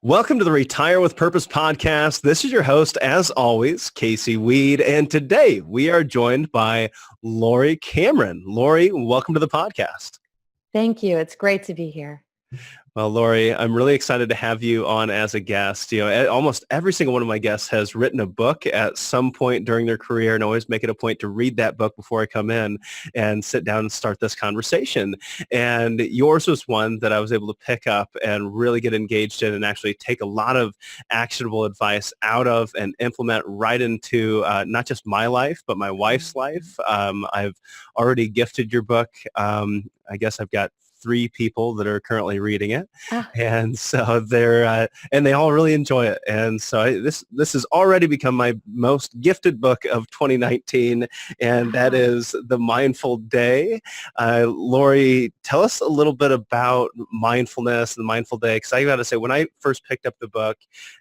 Welcome to the Retire with Purpose podcast. This is your host, as always, Casey Weade. And today we are joined by Laurie Cameron. Laurie, welcome to the podcast. Thank you. It's great to be here. Well, Laurie, I'm really excited to have you on as a guest. Almost every single one of my guests has written a book at some point during their career, and I always make it a point to read that book before I come in and sit down and start this conversation. And yours was one that I was able to pick up and really get engaged in and actually take a lot of actionable advice out of and implement right into not just my life, but my wife's life. I've already gifted your book. I guess I've got 3 people that are currently reading it, and so they all really enjoy it. And so this has already become my most gifted book of 2019, and that is The Mindful Day. Laurie, tell us a little bit about mindfulness and the Mindful Day, because I got to say, when I first picked up the book,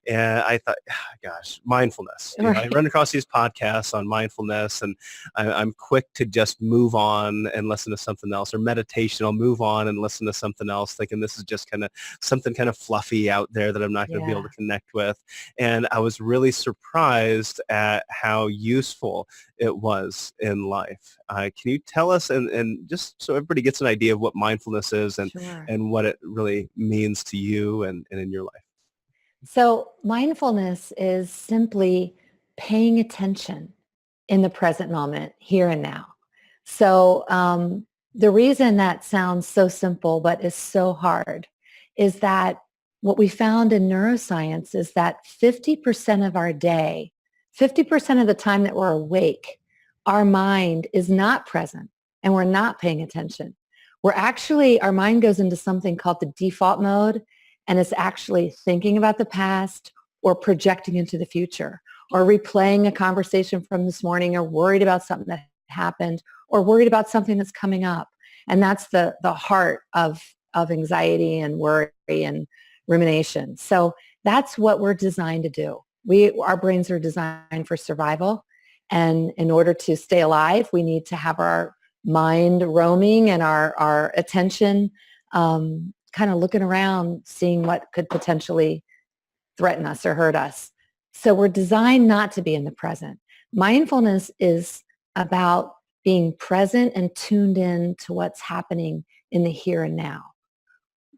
and I thought, gosh, mindfulness. I run across these podcasts on mindfulness, and I'm quick to just move on and listen to something else, or meditation. I'll move on and listen to something else, thinking this is just kind of something kind of fluffy out there that I'm not going to be able to connect with. And I was really surprised at how useful it was in life. Can you tell us, and just so everybody gets an idea of what mindfulness is and what it really means to you and in your life? So mindfulness is simply paying attention in the present moment, here and now. So the reason that sounds so simple but is so hard is that what we found in neuroscience is that 50% of our day, 50% of the time that we're awake, our mind is not present and we're not paying attention. Our mind goes into something called the default mode, and it's actually thinking about the past or projecting into the future or replaying a conversation from this morning or worried about something that happened or worried about something that's coming up. And that's the heart of anxiety and worry and rumination. So that's what we're designed to do. Our brains are designed for survival. And in order to stay alive, we need to have our mind roaming and our attention kind of looking around, seeing what could potentially threaten us or hurt us. So we're designed not to be in the present. Mindfulness is about being present and tuned in to what's happening in the here and now,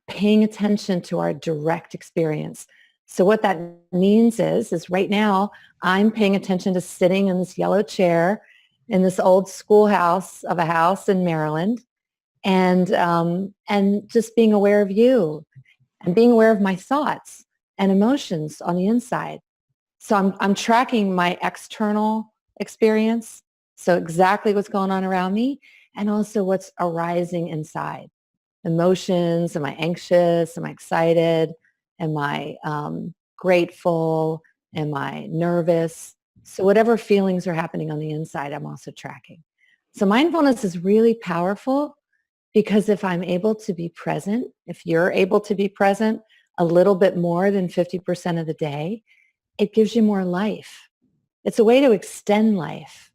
paying attention to our direct experience. So what that means is right now I'm paying attention to sitting in this yellow chair in this old schoolhouse of a house in Maryland, and just being aware of you and being aware of my thoughts and emotions on the inside. So I'm tracking my external experience. So exactly what's going on around me and also what's arising inside. Emotions, am I anxious? Am I excited? Am I grateful? Am I nervous? So whatever feelings are happening on the inside, I'm also tracking. So mindfulness is really powerful because if I'm able to be present, if you're able to be present a little bit more than 50% of the day, it gives you more life. It's a way to extend life.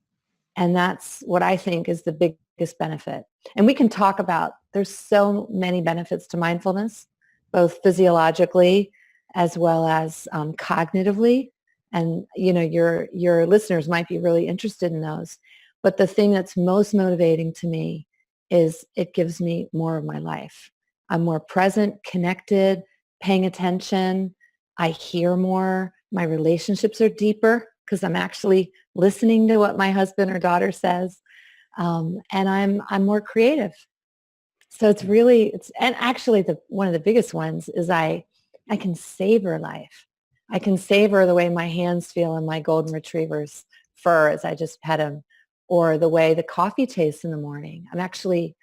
And that's what I think is the biggest benefit. And we can talk about, there's so many benefits to mindfulness, both physiologically as well as cognitively. And, your listeners might be really interested in those. But the thing that's most motivating to me is it gives me more of my life. I'm more present, connected, paying attention. I hear more. My relationships are deeper because I'm actually listening to what my husband or daughter says, and I'm more creative. So and actually one of the biggest ones is I can savor life. I can savor the way my hands feel in my golden retriever's fur as I just pet him, or the way the coffee tastes in the morning. I'm actually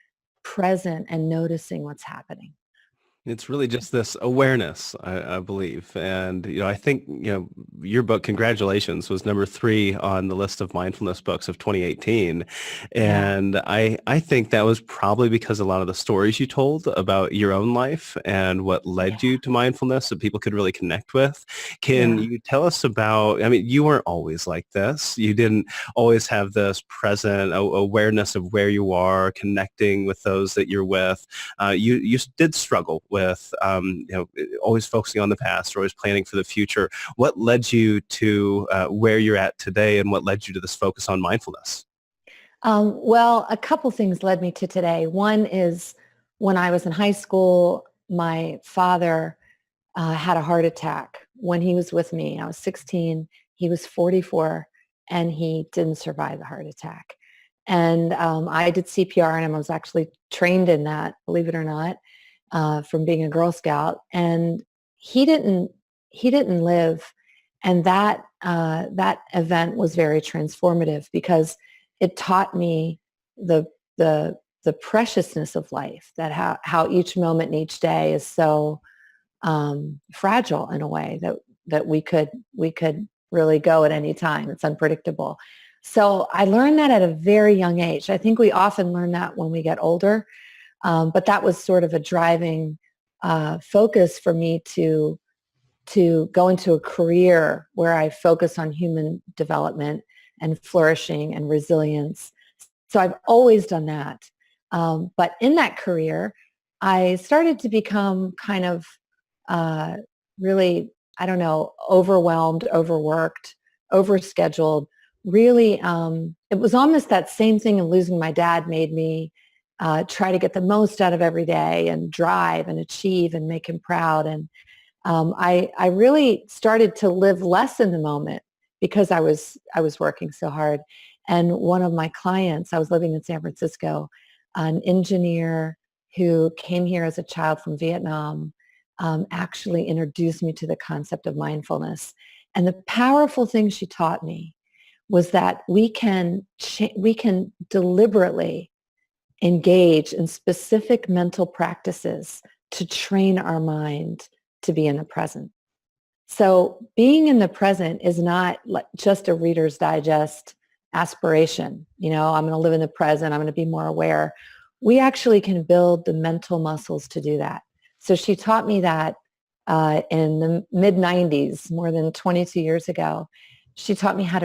present and noticing what's happening. It's really just this awareness, I believe. And, I think, your book, congratulations, was number 3 on the list of mindfulness books of 2018. And I think that was probably because a lot of the stories you told about your own life and what led you to mindfulness that people could really connect with. Can you tell us about, you weren't always like this. You didn't always have this present awareness of where you are, connecting with those that you're with. You did struggle with, always focusing on the past or always planning for the future. What led you to where you're at today, and what led you to this focus on mindfulness? Well, a couple things led me to today. One is when I was in high school, my father had a heart attack when he was with me. I was 16. He was 44, and he didn't survive the heart attack. And I did CPR, and I was actually trained in that, believe it or not, from being a Girl Scout. And he didn't live. And that event was very transformative because it taught me the the preciousness of life, that how each moment and each day is so fragile in a way that we could really go at any time. It's unpredictable. So I learned that at a very young age. I think we often learn that when we get older, but that was sort of a driving focus for me to go into a career where I focus on human development and flourishing and resilience. So I've always done that. But in that career, I started to become kind of really, I don't know, overwhelmed, overworked, overscheduled. Really, it was almost that same thing in losing my dad made me try to get the most out of every day and drive and achieve and make him proud. And I really started to live less in the moment because I was working so hard. And one of my clients, I was living in San Francisco, an engineer who came here as a child from Vietnam, actually introduced me to the concept of mindfulness. And the powerful thing she taught me was that we can deliberately engage in specific mental practices to train our mind to be in the present. So being in the present is not just a Reader's Digest aspiration. I'm going to live in the present. I'm going to be more aware. We actually can build the mental muscles to do that. So she taught me that in the mid 90s, more than 22 years ago. She taught me how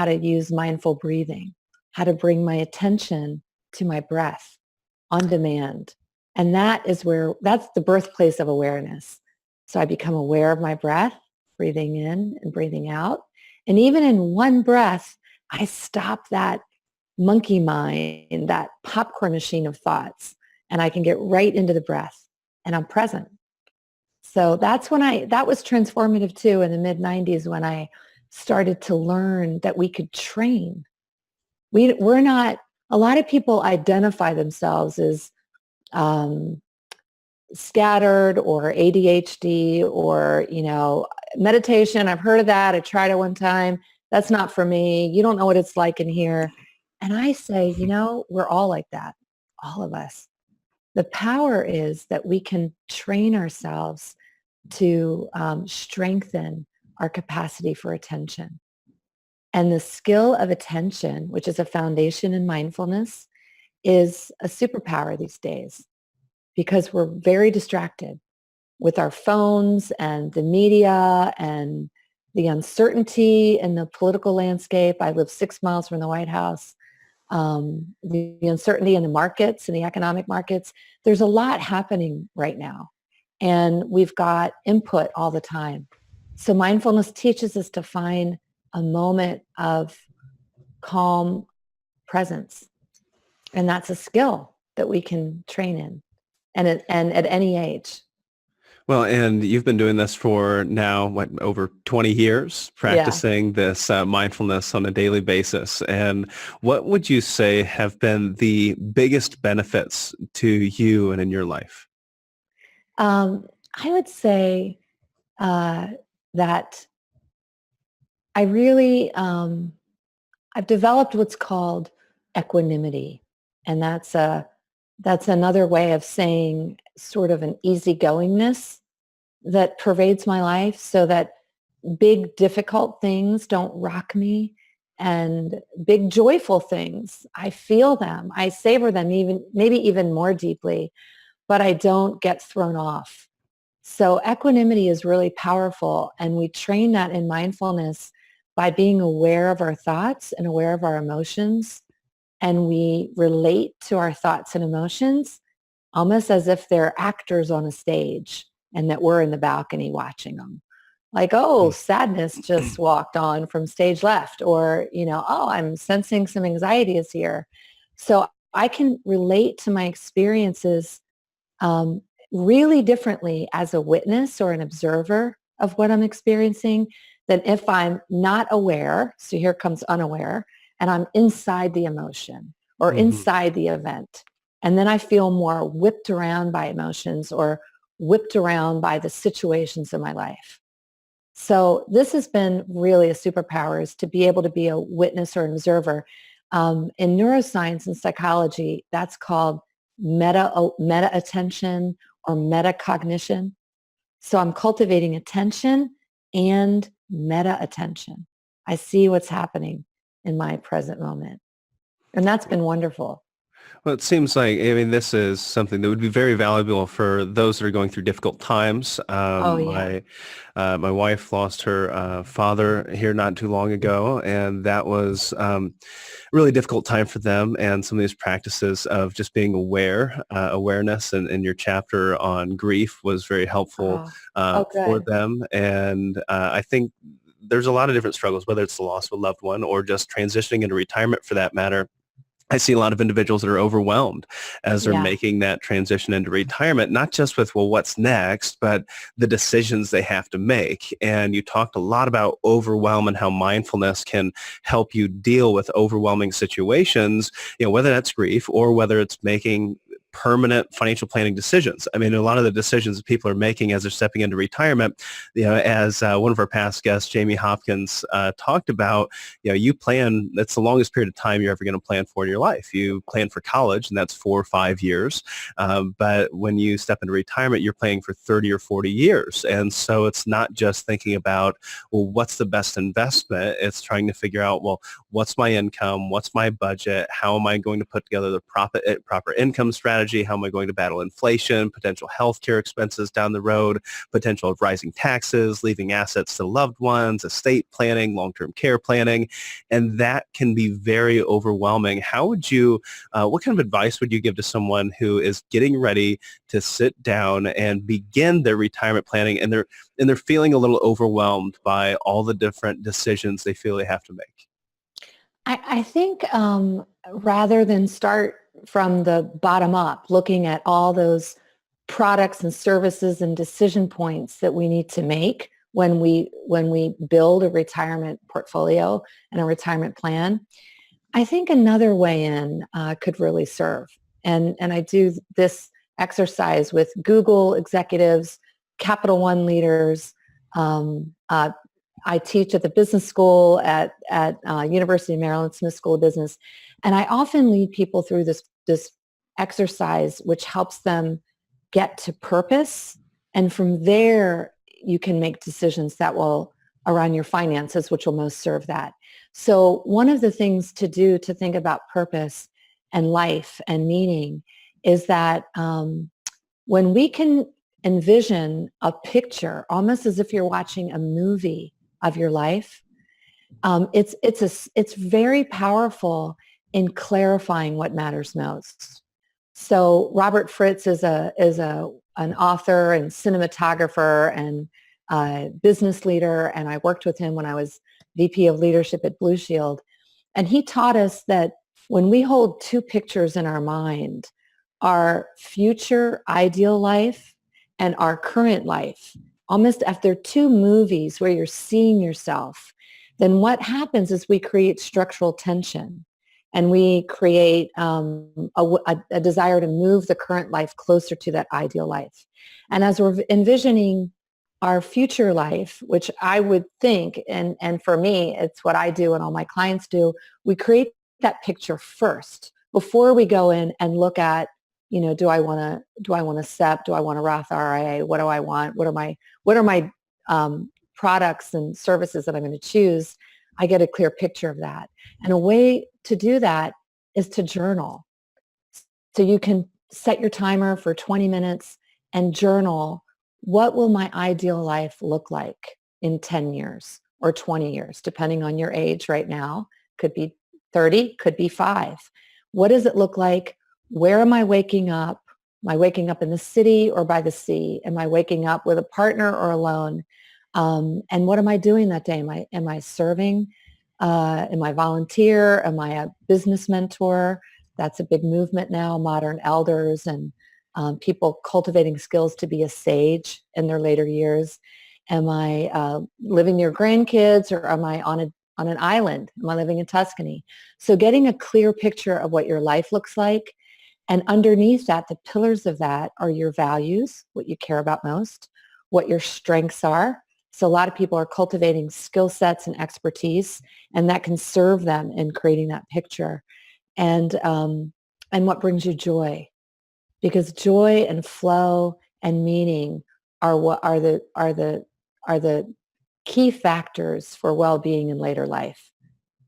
to use mindful breathing, how to bring my attention to my breath on demand. And that's the birthplace of awareness. So I become aware of my breath, breathing in and breathing out. And even in one breath, I stop that monkey mind, that popcorn machine of thoughts, and I can get right into the breath, and I'm present. So that was transformative too in the mid 90s when I started to learn that we could train. We're not, a lot of people identify themselves as scattered or ADHD or, meditation. I've heard of that. I tried it one time. That's not for me. You don't know what it's like in here. And I say, we're all like that, all of us. The power is that we can train ourselves to strengthen our capacity for attention. And the skill of attention, which is a foundation in mindfulness, is a superpower these days because we're very distracted with our phones and the media and the uncertainty in the political landscape. I live 6 miles from the White House. The uncertainty in the markets, in the economic markets. There's a lot happening right now. And we've got input all the time. So mindfulness teaches us to find a moment of calm presence. And that's a skill that we can train in and at any age. Well, and you've been doing this for now, over 20 years, practicing this mindfulness on a daily basis. And what would you say have been the biggest benefits to you and in your life? I would say that I really, I've developed what's called equanimity. And that's another way of saying sort of an easygoingness that pervades my life so that big difficult things don't rock me, and big joyful things, I feel them. I savor them maybe even more deeply, but I don't get thrown off. So equanimity is really powerful, and we train that in mindfulness by being aware of our thoughts and aware of our emotions, and we relate to our thoughts and emotions almost as if they're actors on a stage and that we're in the balcony watching them. Like, oh, sadness just walked on from stage left, or, oh, I'm sensing some anxiety is here. So I can relate to my experiences really differently as a witness or an observer of what I'm experiencing than if I'm not aware. So here comes unaware, and I'm inside the emotion or Mm-hmm. inside the event. And then I feel more whipped around by emotions or whipped around by the situations in my life. So this has been really a superpower, is to be able to be a witness or an observer. In neuroscience and psychology, that's called meta attention or metacognition. So I'm cultivating attention and meta attention. I see what's happening in my present moment. And that's been wonderful. Well, it seems like, I mean, this is something that would be very valuable for those that are going through difficult times. Oh, yeah. My wife lost her father here not too long ago, and that was a really difficult time for them. And some of these practices of just being awareness, and your chapter on grief was very helpful Oh, oh, for good. them. And I think there's a lot of different struggles, whether it's the loss of a loved one or just transitioning into retirement for that matter. I see a lot of individuals that are overwhelmed as they're Yeah. making that transition into retirement, not just with, well, what's next, but the decisions they have to make. And you talked a lot about overwhelm and how mindfulness can help you deal with overwhelming situations, whether that's grief or whether it's making permanent financial planning decisions. I mean, a lot of the decisions that people are making as they're stepping into retirement, as one of our past guests, Jamie Hopkins, talked about, you plan, that's the longest period of time you're ever going to plan for in your life. You plan for college, and that's 4 or 5 years. But when you step into retirement, you're planning for 30 or 40 years. And so it's not just thinking about, well, what's the best investment? It's trying to figure out, well, what's my income? What's my budget? How am I going to put together the proper income strategy? How am I going to battle inflation, potential healthcare expenses down the road, potential of rising taxes, leaving assets to loved ones, estate planning, long-term care planning, and that can be very overwhelming. How would you, what kind of advice would you give to someone who is getting ready to sit down and begin their retirement planning, and they're feeling a little overwhelmed by all the different decisions they feel they have to make? I think rather than start from the bottom up, looking at all those products and services and decision points that we need to make when we build a retirement portfolio and a retirement plan, I think another way in could really serve. And I do this exercise with Google executives, Capital One leaders, I teach at the business school at University of Maryland Smith School of Business, and I often lead people through this exercise, which helps them get to purpose, and from there you can make decisions that will around your finances, which will most serve that. So one of the things to do to think about purpose and life and meaning is that when we can envision a picture, almost as if you're watching a movie of your life, it's very powerful in clarifying what matters most. So Robert Fritz is an author and cinematographer and business leader, and I worked with him when I was VP of Leadership at Blue Shield, and he taught us that when we hold two pictures in our mind, our future ideal life and our current life, almost after two movies where you're seeing yourself, then what happens is we create structural tension, and we create a desire to move the current life closer to that ideal life. And as we're envisioning our future life, which I would think, and for me, it's what I do and all my clients do, we create that picture first before we go in and look at, do I want a SEP? Do I want a Roth IRA? What do I want? What are my products and services that I'm going to choose? I get a clear picture of that. And a way to do that is to journal. So you can set your timer for 20 minutes and journal, what will my ideal life look like in 10 years or 20 years, depending on your age right now. Could be 30, could be 5. What does it look like? Where am I waking up? Am I waking up in the city or by the sea? Am I waking up with a partner or alone? And what am I doing that day? Am I serving? Am I volunteer? Am I a business mentor? That's a big movement now, modern elders and people cultivating skills to be a sage in their later years. Am I living near grandkids, or am I on an island? Am I living in Tuscany? So getting a clear picture of what your life looks like. And underneath that, the pillars of that are your values, what you care about most, what your strengths are. So a lot of people are cultivating skill sets and expertise, and that can serve them in creating that picture. And what brings you joy, because joy and flow and meaning are what are the key factors for well-being in later life.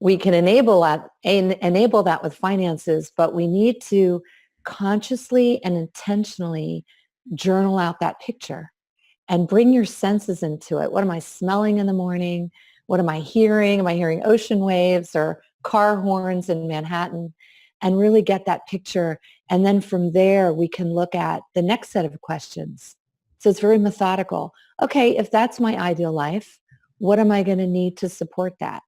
We can enable that with finances, but we need to consciously and intentionally journal out that picture and bring your senses into it. What am I smelling in the morning? What am I hearing? Am I hearing ocean waves or car horns in Manhattan? And really get that picture. And then from there, we can look at the next set of questions. So it's very methodical. Okay, if that's my ideal life, what am I going to need to support that?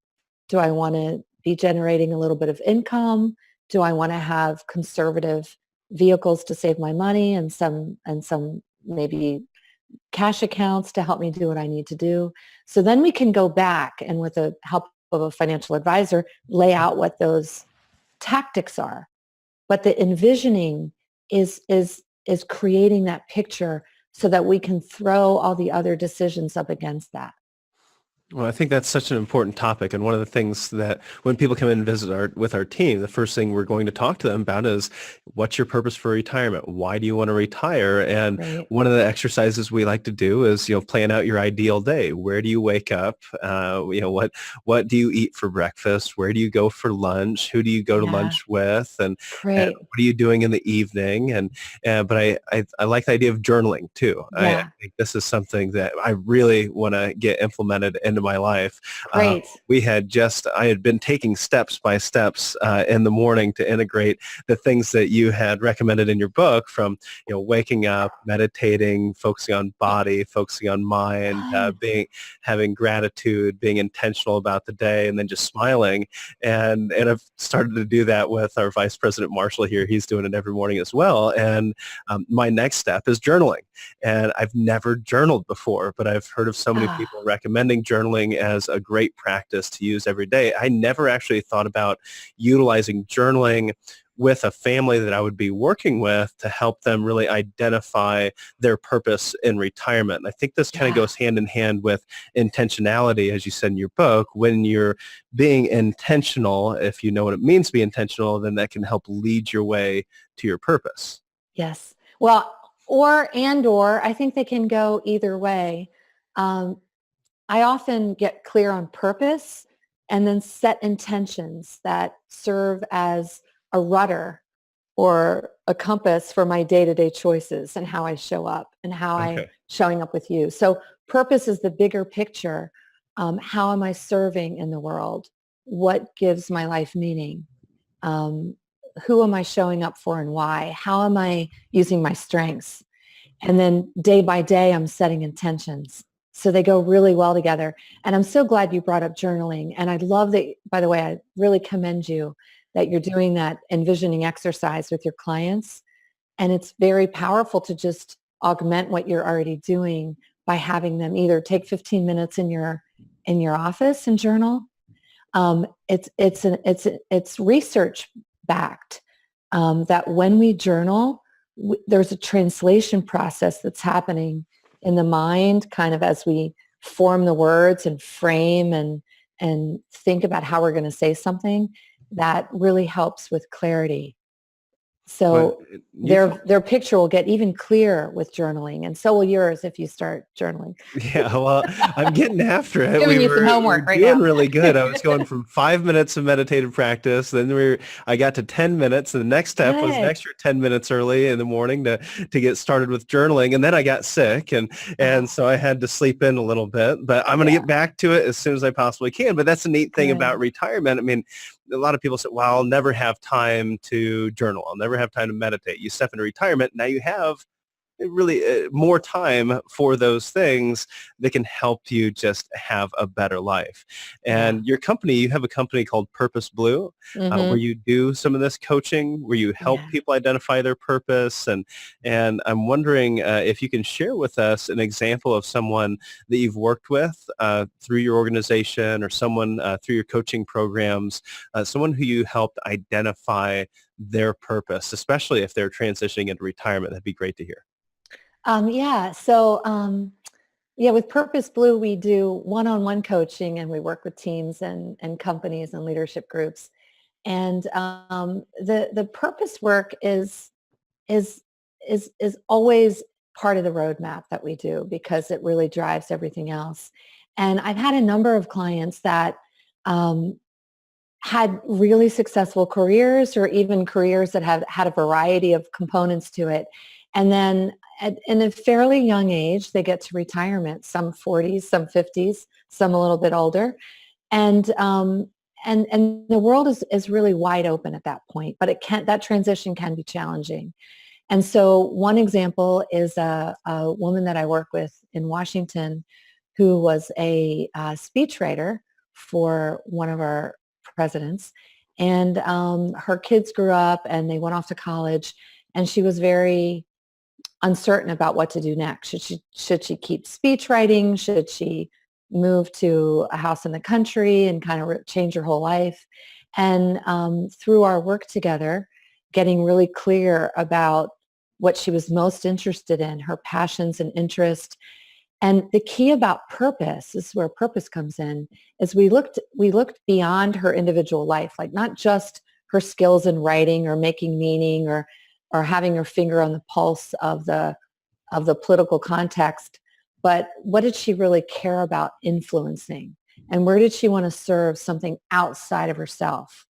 Do I want to be generating a little bit of income? Do I want to have conservative vehicles to save my money and some maybe cash accounts to help me do what I need to do? So then we can go back and with the help of a financial advisor, lay out what those tactics are. But the envisioning is creating that picture so that we can throw all the other decisions up against that. Well, I think that's such an important topic. And one of the things that when people come in and visit with our team, the first thing we're going to talk to them about is, what's your purpose for retirement? Why do you want to retire? And Right. one of the exercises we like to do is, plan out your ideal day. Where do you wake up? What do you eat for breakfast? Where do you go for lunch? Who do you go to Yeah. lunch with? And Great. what are you doing in the evening? But I like the idea of journaling too. I Yeah. think this is something that I really want to get implemented into my life. Great. I had been taking steps by steps in the morning to integrate the things that you had recommended in your book, from, waking up, meditating, focusing on body, focusing on mind, Good. having gratitude, being intentional about the day, and then just smiling. And I've started to do that with our Vice President Marshall here. He's doing it every morning as well. And my next step is journaling. And I've never journaled before, but I've heard of so many Ah, people recommending journaling as a great practice to use every day. I never actually thought about utilizing journaling with a family that I would be working with to help them really identify their purpose in retirement. And I think this kind of yeah. goes hand in hand with intentionality, as you said in your book. When you're being intentional, if you know what it means to be intentional, then that can help lead your way to your purpose. Yes. Well, or I think they can go either way. Um, I often get clear on purpose and then set intentions that serve as a rudder or a compass for my day-to-day choices and how I show up and how I'm Okay. showing up with you. So purpose is the bigger picture. How am I serving in the world? What gives my life meaning? Um, who am I showing up for and why? How am I using my strengths? And then day by day, I'm setting intentions. So they go really well together. And I'm so glad you brought up journaling. And I love that, by the way, I really commend you that you're doing that envisioning exercise with your clients. And it's very powerful to just augment what you're already doing by having them either take 15 minutes in your office and journal. It's research backed, that when we journal, there's a translation process that's happening in the mind, kind of as we form the words and frame and think about how we're going to say something, that really helps with clarity. Well, So you their picture will get even clearer with journaling, and so will yours if you start journaling. Yeah, well, I'm getting after it. Giving We you some were homework right doing now. really good. I was going from 5 minutes of meditative practice, then I got to 10 minutes, and the next step was an Good. extra 10 minutes early in the morning to get started with journaling, and then I got sick, and Oh, so I had to sleep in a little bit. But I'm going to yeah. get back to it as soon as I possibly can. But that's the neat thing about Good. retirement. I mean, a lot of people say, well, I'll never have time to journal. I'll never have time to meditate. You step into retirement. Now you have really more time for those things that can help you just have a better life. Yeah. And your company, you have a company called Purpose Blue, where Mm-hmm. you do some of this coaching, where you help Yeah. people identify their purpose. And I'm wondering if you can share with us an example of someone that you've worked with through your organization, or someone through your coaching programs, someone who you helped identify their purpose, especially if they're transitioning into retirement. That'd be great to hear. Yeah. So, yeah, with Purpose Blue, we do one-on-one coaching, and we work with teams and companies and leadership groups. And the purpose work is is always part of the roadmap that we do, because it really drives everything else. And I've had a number of clients that um, had really successful careers, or even careers that have had a variety of components to it. And then in a fairly young age, they get to retirement, some 40s, some 50s, some a little bit older. And and the world is really wide open at that point, but that transition can be challenging. And so one example is a woman that I work with in Washington, who was a speechwriter for one of our presidents. And her kids grew up and they went off to college, and she was very uncertain about what to do next. Should she keep speech writing? Should she move to a house in the country and kind of change her whole life? And through our work together, getting really clear about what she was most interested in, her passions and interests. And the key about purpose, this is where purpose comes in, is we looked beyond her individual life, like not just her skills in writing or making meaning, or having her finger on the pulse of the political context, but what did she really care about influencing? And where did she want to serve something outside of herself?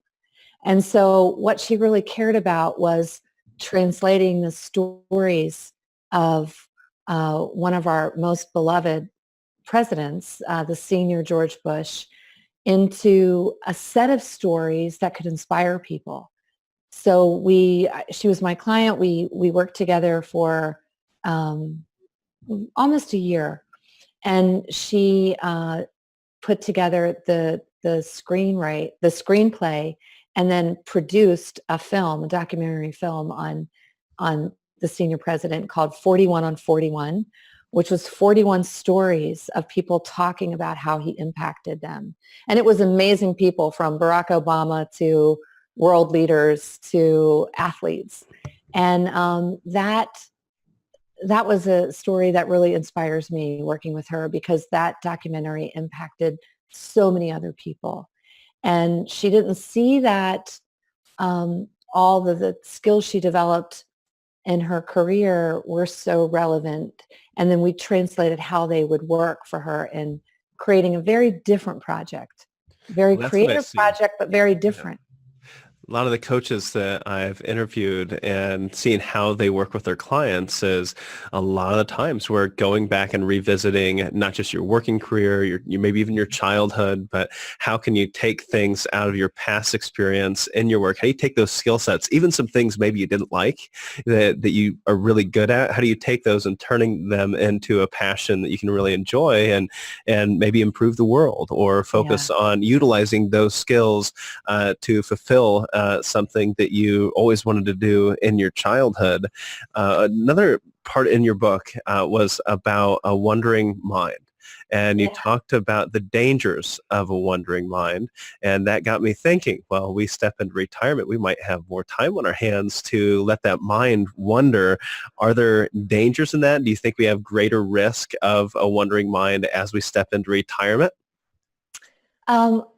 And so what she really cared about was translating the stories of one of our most beloved presidents, the senior George Bush, into a set of stories that could inspire people. So she was my client. We worked together for um, almost a year, and she put together the screenplay, and then produced a documentary film on the senior president, called 41 on 41, which was 41 stories of people talking about how he impacted them. And it was amazing people, from Barack Obama to world leaders to athletes. And that was a story that really inspires me, working with her, because that documentary impacted so many other people. And she didn't see that all the skills she developed in her career were so relevant. And then we translated how they would work for her in creating a very different project, very Well, that's what I creative see. project, but very Yeah. different. A lot of the coaches that I've interviewed and seeing how they work with their clients is a lot of the times we're going back and revisiting not just your working career, your maybe even your childhood, but how can you take things out of your past experience in your work? How do you take those skill sets, even some things maybe you didn't like that you are really good at? How do you take those and turning them into a passion that you can really enjoy and maybe improve the world, or Yeah. focus on utilizing those skills to fulfill something that you always wanted to do in your childhood. Another part in your book was about a wandering mind. And you Yeah. talked about the dangers of a wandering mind. And that got me thinking, well, we step into retirement, we might have more time on our hands to let that mind wander. Are there dangers in that? Do you think we have greater risk of a wandering mind as we step into retirement?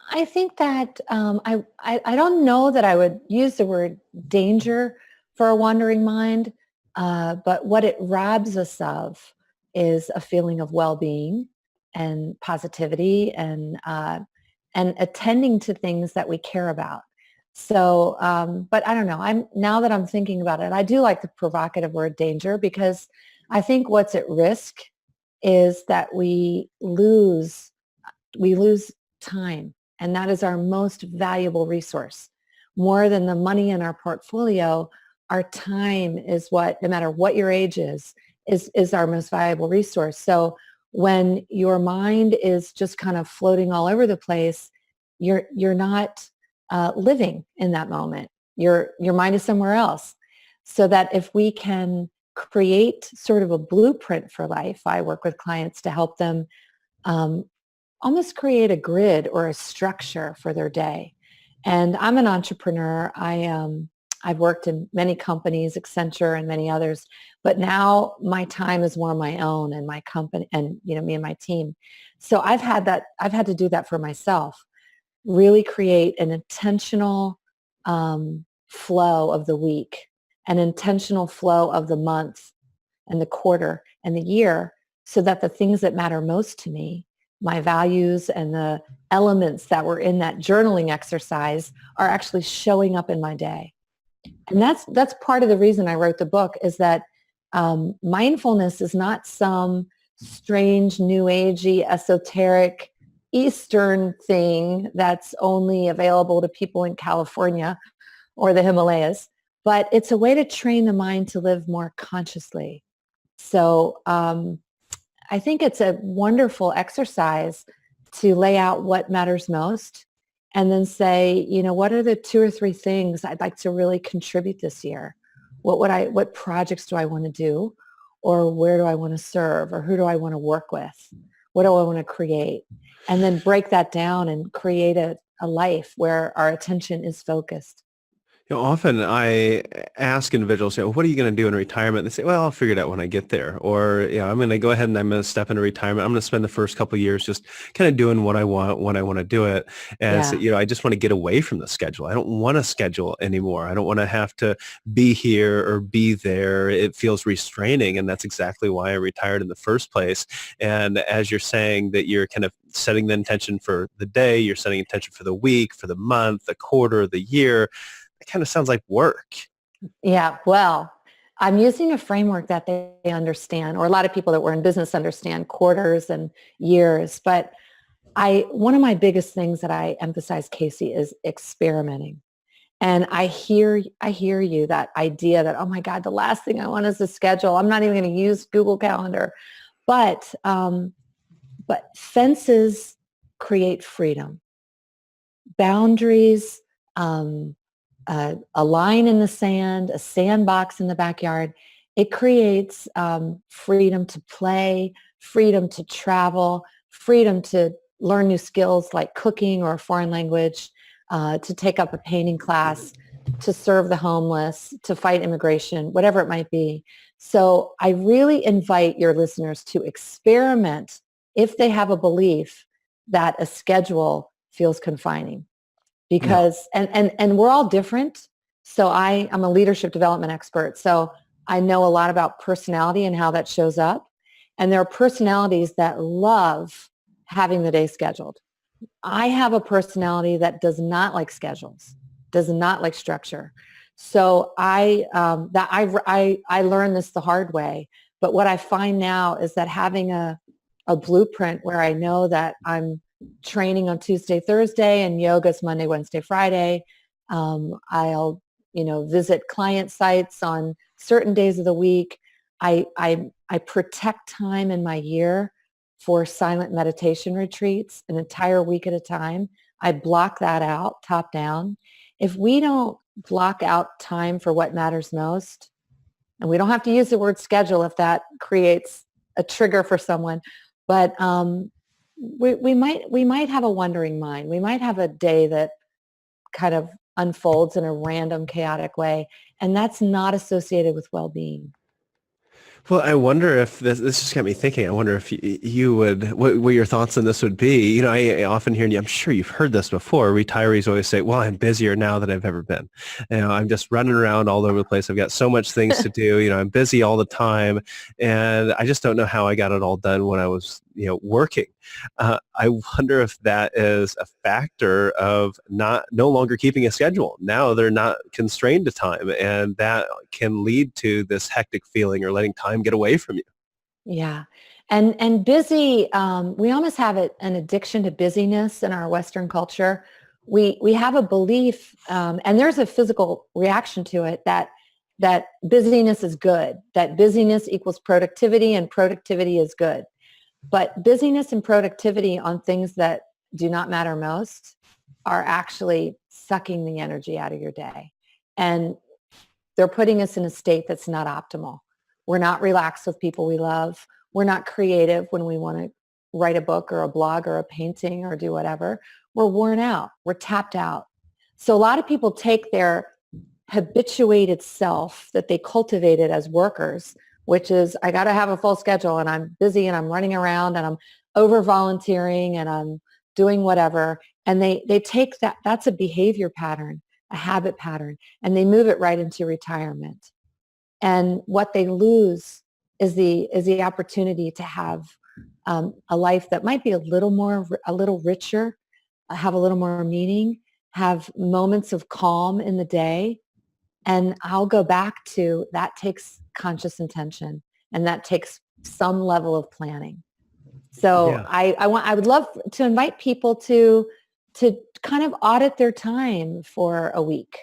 I think that I don't know that I would use the word danger for a wandering mind, but what it robs us of is a feeling of well-being and positivity, and attending to things that we care about. So, but I don't know. Now that I'm thinking about it, I do like the provocative word danger, because I think what's at risk is that we lose time. And that is our most valuable resource. More than the money in our portfolio, our time is what, no matter what your age is our most valuable resource. So when your mind is just kind of floating all over the place, you're not living in that moment. Your mind is somewhere else. So that if we can create sort of a blueprint for life, I work with clients to help them almost create a grid or a structure for their day. And I'm an entrepreneur. I've worked in many companies, Accenture and many others, but now my time is more my own and my company and, me and my team. So I've had to do that for myself, really create an intentional flow of the week, an intentional flow of the month and the quarter and the year, so that the things that matter most to me, my values and the elements that were in that journaling exercise, are actually showing up in my day. And that's part of the reason I wrote the book, is that mindfulness is not some strange, new agey, esoteric, Eastern thing that's only available to people in California or the Himalayas, but it's a way to train the mind to live more consciously. So I think it's a wonderful exercise to lay out what matters most and then say, what are the 2 or 3 things I'd like to really contribute this year? What projects do I want to do? Or where do I want to serve? Or who do I want to work with? What do I want to create? And then break that down and create a life where our attention is focused. Often I ask individuals, what are you going to do in retirement? They say, well, I'll figure it out when I get there. Or, I'm going to go ahead and I'm going to step into retirement. I'm going to spend the first couple of years just kind of doing what I want when I want to do it. And Yeah. so, I just want to get away from the schedule. I don't want to schedule anymore. I don't want to have to be here or be there. It feels restraining. And that's exactly why I retired in the first place. And as you're saying that you're kind of setting the intention for the day, you're setting intention for the week, for the month, the quarter, the year, it kind of sounds like work. Yeah, well, I'm using a framework that they understand, or a lot of people that were in business understand quarters and years. But one of my biggest things that I emphasize, Casey, is experimenting. And I hear you, that idea that, oh my God, the last thing I want is a schedule. I'm not even going to use Google Calendar. But fences create freedom. Boundaries, a line in the sand, a sandbox in the backyard. It creates freedom to play, freedom to travel, freedom to learn new skills like cooking or a foreign language, to take up a painting class, to serve the homeless, to fight immigration, whatever it might be. So I really invite your listeners to experiment if they have a belief that a schedule feels confining. Because, and we're all different. So I'm a leadership development expert. So I know a lot about personality and how that shows up. And there are personalities that love having the day scheduled. I have a personality that does not like schedules, does not like structure. So I learned this the hard way. But what I find now is that having a blueprint where I know that I'm training on Tuesday, Thursday, and yoga's Monday, Wednesday, Friday. I'll, visit client sites on certain days of the week. I protect time in my year for silent meditation retreats, an entire week at a time. I block that out top down. If we don't block out time for what matters most, and we don't have to use the word schedule if that creates a trigger for someone, but we might have a wandering mind. We might have a day that kind of unfolds in a random, chaotic way, and that's not associated with well-being. Well, I wonder if this just got me thinking. I wonder if you would, what your thoughts on this would be. I often hear, and I'm sure you've heard this before, retirees always say, well, I'm busier now than I've ever been. I'm just running around all over the place. I've got so much things to do. I'm busy all the time. And I just don't know how I got it all done when I was, working. I wonder if that is a factor of no longer keeping a schedule. Now they're not constrained to time, and that can lead to this hectic feeling or letting time get away from you. Yeah. And busy, we almost have an addiction to busyness in our Western culture. We have a belief, and there's a physical reaction to it, that busyness is good, that busyness equals productivity and productivity is good. But busyness and productivity on things that do not matter most are actually sucking the energy out of your day. And they're putting us in a state that's not optimal. We're not relaxed with people we love. We're not creative when we want to write a book or a blog or a painting or do whatever. We're worn out. We're tapped out. So a lot of people take their habituated self that they cultivated as workers, which is, I got to have a full schedule and I'm busy and I'm running around and I'm over volunteering and I'm doing whatever. And they take that's a behavior pattern, a habit pattern, and they move it right into retirement. And what they lose is the opportunity to have a life that might be a little richer, have a little more meaning, have moments of calm in the day. And I'll go back to that takes conscious intention, and that takes some level of planning. So Yeah. I would love to invite people to kind of audit their time for a week,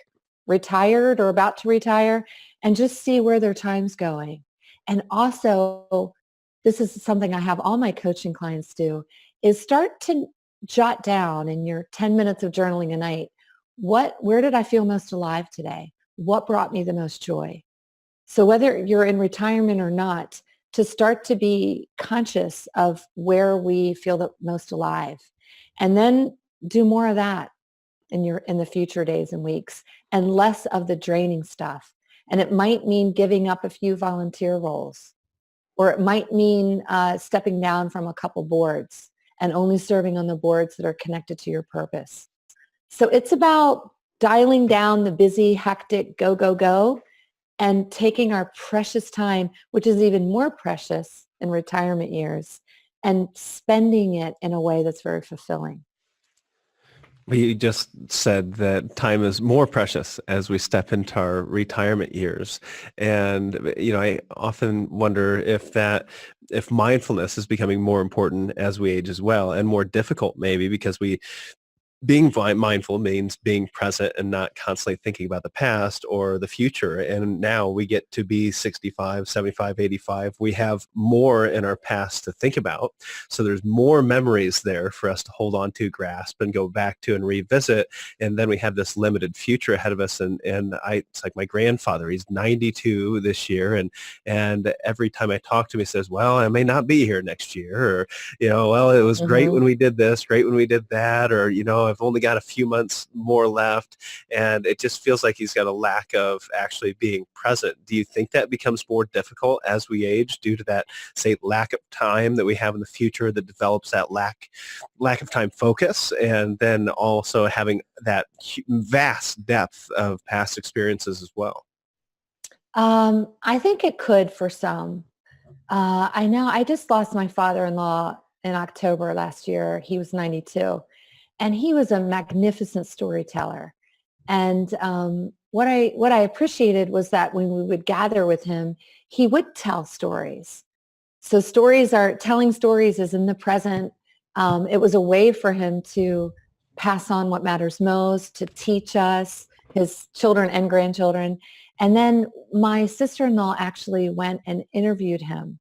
retired or about to retire, and just see where their time's going. And also, this is something I have all my coaching clients do, is start to jot down in your 10 minutes of journaling a night, where did I feel most alive today? What brought me the most joy? So whether you're in retirement or not, to start to be conscious of where we feel the most alive, and then do more of that in the future days and weeks, and less of the draining stuff. And it might mean giving up a few volunteer roles, or it might mean stepping down from a couple boards and only serving on the boards that are connected to your purpose. So it's about dialing down the busy, hectic, go, go, go, and taking our precious time, which is even more precious in retirement years, and spending it in a way that's very fulfilling. We just said that time is more precious as we step into our retirement years. And, I often wonder if mindfulness is becoming more important as we age as well, and more difficult maybe because being mindful means being present and not constantly thinking about the past or the future. And now we get to be 65, 75, 85. We have more in our past to think about. So there's more memories there for us to hold on to, grasp, and go back to and revisit. And then we have this limited future ahead of us. And it's like my grandfather, he's 92 this year. And every time I talk to him, he says, well, I may not be here next year. Or, well, it was great when we did this, great when we did that. Or, I've only got a few months more left, and it just feels like he's got a lack of actually being present. Do you think that becomes more difficult as we age due to that, say, lack of time that we have in the future that develops that lack of time focus, and then also having that vast depth of past experiences as well? I think it could for some. I know I just lost my father-in-law in October last year. He was 92. And he was a magnificent storyteller. And what I appreciated was that when we would gather with him, he would tell stories. So telling stories is in the present. It was a way for him to pass on what matters most, to teach us, his children and grandchildren. And then my sister-in-law actually went and interviewed him.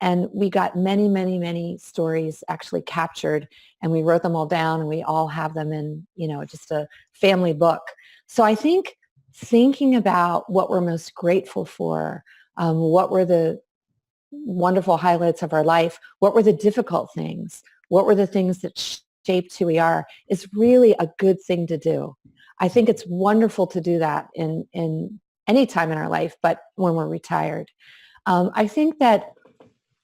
And we got many, many, many stories actually captured, and we wrote them all down, and we all have them in, just a family book. So I think thinking about what we're most grateful for, what were the wonderful highlights of our life, what were the difficult things, what were the things that shaped who we are, is really a good thing to do. I think it's wonderful to do that in any time in our life, but when we're retired. I think that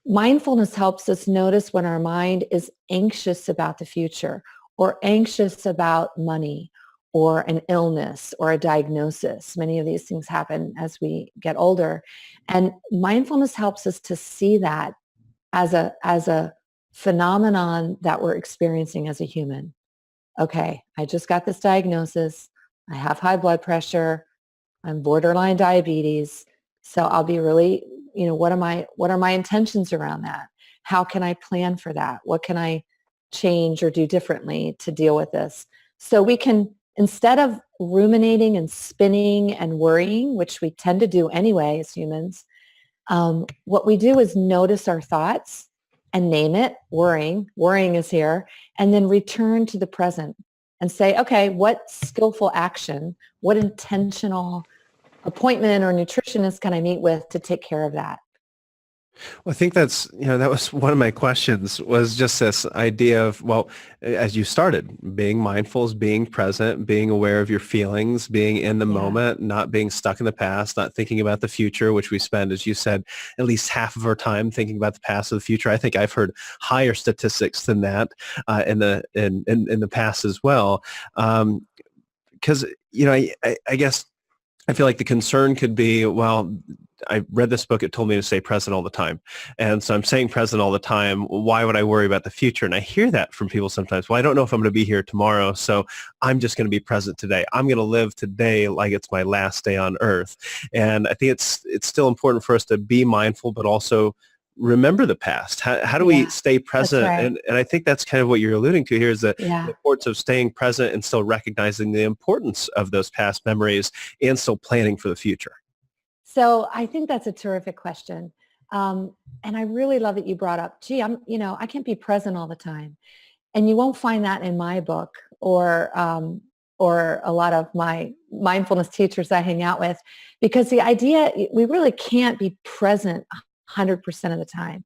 mindfulness helps us notice when our mind is anxious about the future, or anxious about money, or an illness, or a diagnosis. Many of these things happen as we get older. And mindfulness helps us to see that as a phenomenon that we're experiencing as a human. Okay, I just got this diagnosis. I have high blood pressure. I'm borderline diabetes. So I'll be really, what are my intentions around that? how can I plan for that? What can I change or do differently to deal with this? So we can, instead of ruminating and spinning and worrying, which we tend to do anyway as humans, what we do is notice our thoughts and name it, worrying is here, and then return to the present and say, okay, what skillful action, what intentional appointment or nutritionist can I meet with to take care of that? Well, I think that's, that was one of my questions, was just this idea of, well, as you started, being mindful is being present, being aware of your feelings, being in the Yeah. moment, not being stuck in the past, not thinking about the future, which we spend, as you said, at least half of our time thinking about the past or the future. I think I've heard higher statistics than that in the past as well. Because, I guess I feel like the concern could be, well, I read this book. It told me to stay present all the time. And so I'm staying present all the time. Why would I worry about the future? And I hear that from people sometimes. Well, I don't know if I'm going to be here tomorrow. So I'm just going to be present today. I'm going to live today like it's my last day on earth. And I think it's still important for us to be mindful, but also remember the past. How do we Yeah, stay that's present? right. And I think that's kind of what you're alluding to here, is the Yeah. importance of staying present and still recognizing the importance of those past memories and still planning for the future. So I think that's a terrific question. And I really love that you brought up, gee, I can't be present all the time. And you won't find that in my book or a lot of my mindfulness teachers I hang out with, because the idea, we really can't be present 100% of the time.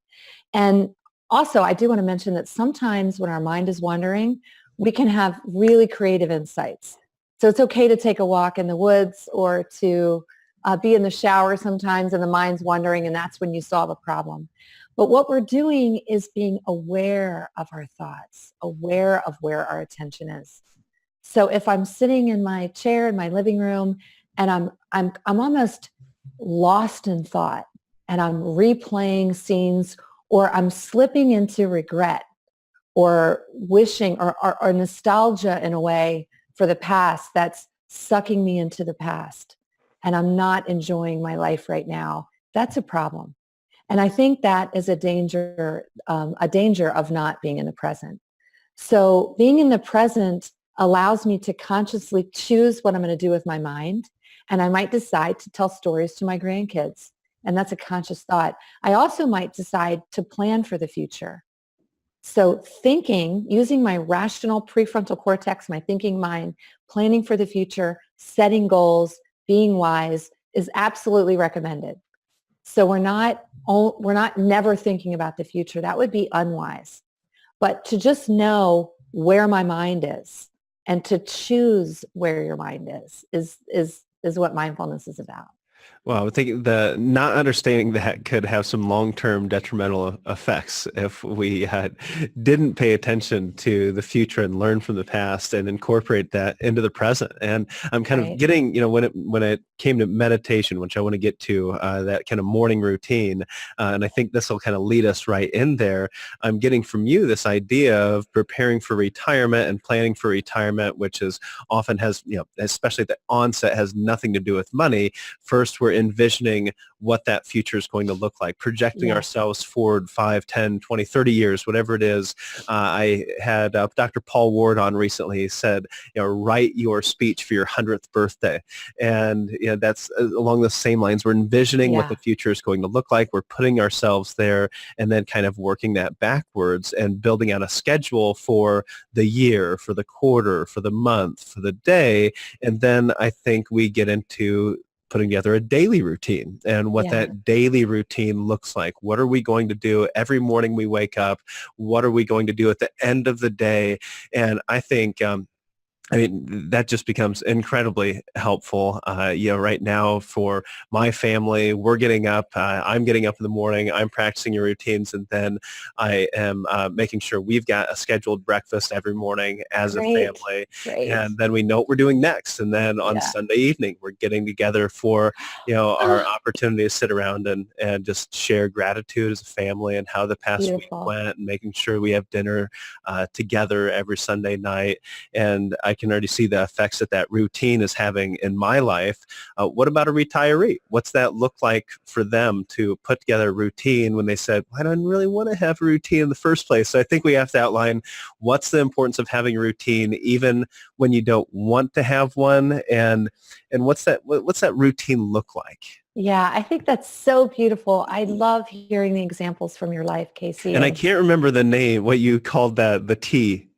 And also, I do want to mention that sometimes when our mind is wandering, we can have really creative insights. So it's okay to take a walk in the woods or to be in the shower sometimes and the mind's wandering, and that's when you solve a problem. But what we're doing is being aware of our thoughts, aware of where our attention is. So if I'm sitting in my chair in my living room and I'm almost lost in thought and I'm replaying scenes, or I'm slipping into regret or wishing or nostalgia in a way for the past that's sucking me into the past, and I'm not enjoying my life right now, that's a problem. And I think that is a danger of not being in the present. So being in the present allows me to consciously choose what I'm going to do with my mind. And I might decide to tell stories to my grandkids. And that's a conscious thought. I also might decide to plan for the future. So thinking, using my rational prefrontal cortex, my thinking mind, planning for the future, setting goals, being wise is absolutely recommended. So we're not never thinking about the future. That would be unwise. But to just know where my mind is and to choose where your mind is what mindfulness is about. Well, I think the not understanding that could have some long-term detrimental effects if we didn't pay attention to the future and learn from the past and incorporate that into the present. And I'm kind of Right. getting, when it came to meditation, which I want to get to, that kind of morning routine, and I think this will kind of lead us right in there. I'm getting from you this idea of preparing for retirement and planning for retirement, which is often has, especially at the onset, has nothing to do with money. First, we're envisioning what that future is going to look like, projecting Yes. ourselves forward 5, 10, 20, 30 years, whatever it is. I had Dr. Paul Ward on recently. He said, write your speech for your 100th birthday. And that's along the same lines. We're envisioning what the Yeah. future is going to look like. We're putting ourselves there and then kind of working that backwards and building out a schedule for the year, for the quarter, for the month, for the day. And then I think we get into putting together a daily routine and what Yeah. that daily routine looks like. What are we going to do every morning we wake up? What are we going to do at the end of the day? And I think that just becomes incredibly helpful. Right now for my family, we're getting up. I'm getting up in the morning. I'm practicing your routines, and then I am making sure we've got a scheduled breakfast every morning as a Great. family, Great. and then we know what we're doing next. And then on Yeah. Sunday evening, we're getting together for our opportunity to sit around and just share gratitude as a family and how the past week Beautiful. went, and making sure we have dinner together every Sunday night. And I I can already see the effects that routine is having in my life. What about a retiree? What's that look like for them to put together a routine when they said, well, I don't really want to have a routine in the first place? So I think we have to outline what's the importance of having a routine even when you don't want to have one, and what's that routine look like? Yeah, I think that's so beautiful. I love hearing the examples from your life, Casey. And I can't remember the name, what you called that, the tea,